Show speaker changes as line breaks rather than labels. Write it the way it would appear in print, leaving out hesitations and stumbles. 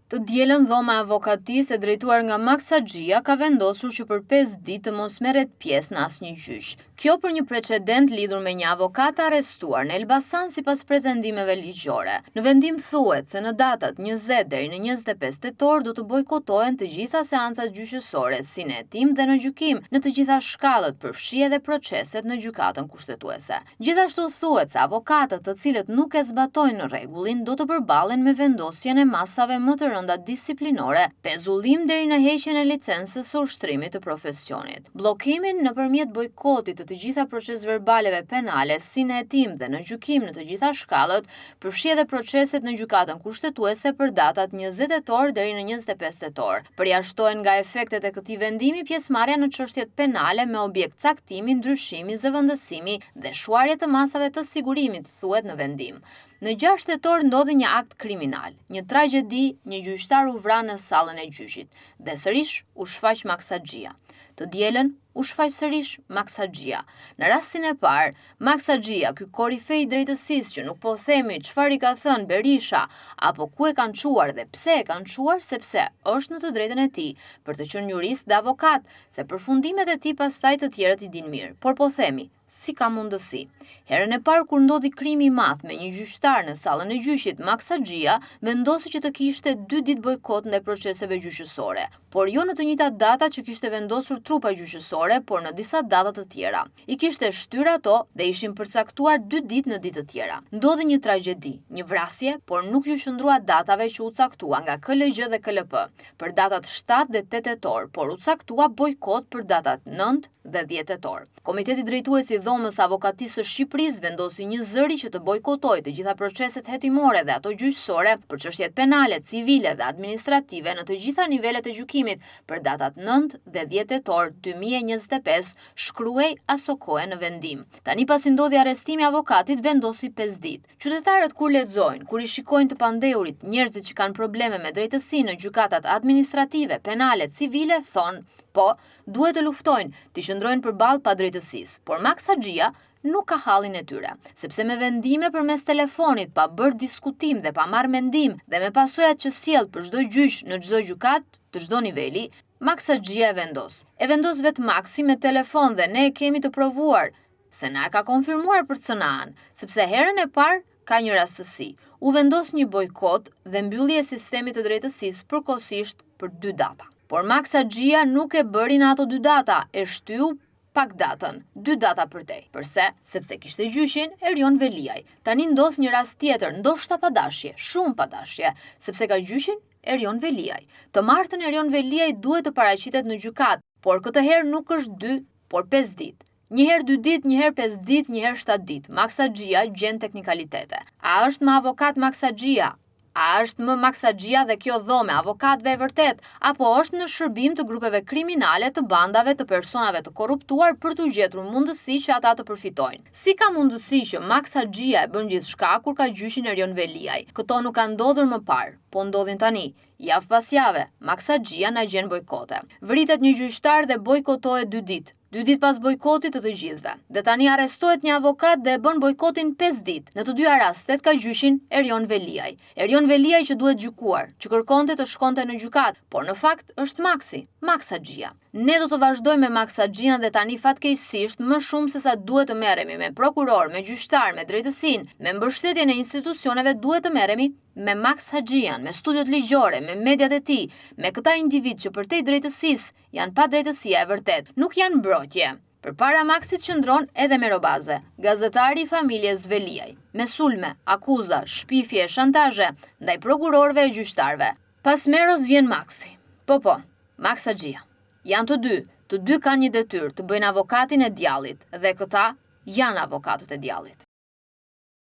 Të dielën dhoma e avokatisë e drejtuar nga Max Haxhia ka vendosur që për 5 ditë të mos merret pjesë në asnjë gjyq. Kjo për një precedent lidhur me një avokat arrestuar në Elbasan sipas pretendimeve ligjore. Në vendim thuhet se në datat 20 deri në 25 tetor do të bojkotohen të gjitha seancat gjyqësore si në hetim dhe në gjykim në të gjitha shkallët, përfshi edhe proceset në gjykatën kushtetuese. Gjithashtu thuhet se avokatët të cilët nuk e zbatojnë rregullin do të përballen me vendosjen e masave më të rënda disiplinore, pezullim deri në heqjen e licencës së ushtrimit të profesionit. Bllokimin nëpërmjet bojkotit të gjitha procesverbaleve penale si në hetim dhe në gjykim në të gjitha shkallët, përfshi edhe proceset në gjykatën kushtetuese për datat 20 tetor deri në 25 tetor. Përjashtohen nga efektet e këtij vendimi pjesëmarrja në çështjet penale me objekt caktimi, ndryshimi, zëvendësimi dhe shuarje të masave të sigurimit, thuhet në vendim. Në 6 tetor ndodhi një akt kriminal, një tragjedi, një gjyqtar u vra në sallën e gjyqit dhe sërish u shfaq Max Haxhia. Të dielën u shfaq sërish Max Haxhia. Në rastin e parë, Max Haxhia, ky korifej i drejtësisë që nuk po themi çfarë i ka thënë Berisha apo ku e kanë çuar dhe pse e kanë çuar, sepse është në të drejtën e tij për të qenë jurist dhe avokat, se përfundimet e tij pastaj të tjerët i din mirë. Por po themi, si ka mundësi? Herën e parë kur ndodhi krimi i madh me një gjyqtar në sallën e gjyqit, Max Haxhia vendosi që të kishte 2 ditë bojkot ndaj proceseve gjyqësore, por jo në të njëjtat data që kishte vendosur trupa gjyqësore, por në disa data të tjera. I kishte shtyr ato dhe ishin përcaktuar 2 ditë në ditë të tjera. Ndodhi një tragjedi, një vrasje, por nuk ju qëndrua datave që u caktua nga KLG dhe KLP për datat 7 dhe 8 tetor, por u caktua bojkot për datat 9 dhe 10 tetor. Komiteti drejtues i dhomës avokatisë së Shqipërisë vendosi një zëri që të bojkotojë të gjitha proceset hetimore dhe ato gjyqësore për çështjet penale, civile dhe administrative në të gjitha nivelet e gjykimit për datat 9 dhe 10 tetor 2025, shkruaj Asokoe në vendim. Tani pasi ndodhi arrestimi i avokatit vendosi 5 ditë. Qytetarët kur lexojnë, kur i shikojnë të pandeurit njerëzit që kanë probleme me drejtësinë në gjykatat administrative, penale, civile, thonë, po, duhet të luftojnë, të qëndrojnë përballë padrejtësisë. Por Max Haxhia nuk ka hallin e tyre, sepse me vendime përmes telefonit, pa bërë diskutim dhe pa marrë mendim dhe me pasojat që sjell për çdo gjyq në çdo gjykat të çdo niveli, Max Haxhia e vendos vetë Maxi me telefon dhe ne e kemi të provuar se na e ka konfirmuar për cënaan, sepse herën e parë ka një rastësi. U vendos një bojkot dhe mbyllje e sistemit të drejtësisë përkohësisht për 2 data. Por Max Haxhia nuk e bëri në ato 2 data, e shtyu pak datën, 2 data përtej. Përse? Sepse kishte gjyqin Erion Veliaj. Tani ndodh një rast tjetër, ndoshta pa dashje, shumë pa dashje, sepse ka gjyqin Erion Veliaj. Të martën Erion Veliaj duhet të paraqitet në gjykat, por këtë herë nuk është 2, por 5 ditë. Një herë 2 ditë, një herë 5 ditë, një herë 7 ditë. Max Haxhia gjen teknikalitete. A është më avokat Max Haxhia? A është më Max Haxhia dhe kjo dhome avokatëve e vërtet, apo është në shërbim të grupeve kriminale, të bandave, të personave të korruptuar për të gjetur mundësi që ata të përfitojnë? Si ka mundësi që Max Haxhia e bën gjithçka kur ka gjyqin Erion Veliaj? Këto nuk ka ndodhur më parë, po ndodhin tani. Javë pas jave, Max Haxhia na gjen bojkote. Vritet një gjyqtar dhe bojkotohet 2 ditë. 2 ditë pas bojkotit të gjithëve. Dhe tani arrestohet një avokat dhe e bën bojkotin 5 ditë. Në të dyja rastet ka gjyqin Erion Veliaj. Erion Veliaj që duhet gjykuar, që kërkonte të shkonte në gjykat, por në fakt është Maxi, Max Haxhia. Ne do të vazhdojmë me Max Haxhian dhe tani fatkeqësisht më shumë se sa duhet të merremi me prokuror, me gjyqtar, me drejtësinë, me mbështetjen e institucioneve, duhet të merremi me Max Haxhian, me studiot ligjore, me mediat e tij, me këta individ që përtej drejtësisë janë pa drejtësia e vërtet, nuk janë mbrojtje. Përpara Maxit qëndron edhe Merobaze, gazetari i familjes Veliaj, me sulme, akuza, shpifje, shantazhe ndaj prokurorëve e gjyqtarëve. Pas Meros vjen Maxi. Po, Max Haxhia. Janë të dy kanë një detyrë të bëjnë avokatin e djallit dhe këta janë avokatët e djallit.